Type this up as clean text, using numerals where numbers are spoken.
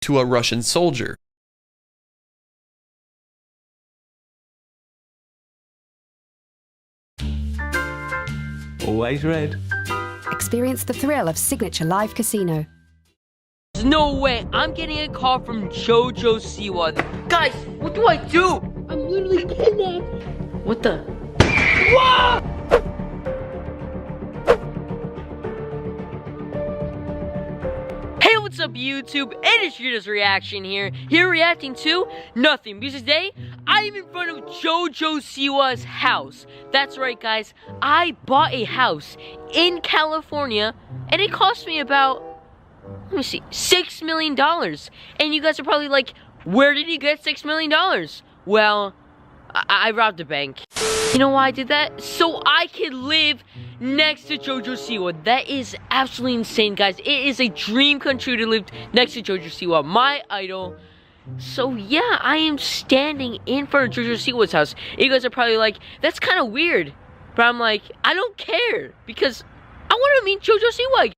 to a Russian soldier. Always red. Experience the thrill of Signature Live Casino. There's no way I'm getting a call from JoJo Siwa. Guys, what do I do? I'm literally kidnapped. What the? Whoa! Hey, what's up, YouTube? It is Rita's Reaction here. Here reacting to nothing, because today I'm in front of JoJo Siwa's house. That's right, guys. I bought a house in California, and it cost me about, let me see, $6 million. And you guys are probably like, where did you get $6 million? Well, I robbed a bank. You know why I did that? So I could live next to JoJo Siwa. That is absolutely insane, guys. It is a dream come true to live next to JoJo Siwa, my idol. So yeah, I am standing in front of JoJo Siwa's house. You guys are probably like, that's kind of weird. But I'm like, I don't care, because I want to meet JoJo Siwa.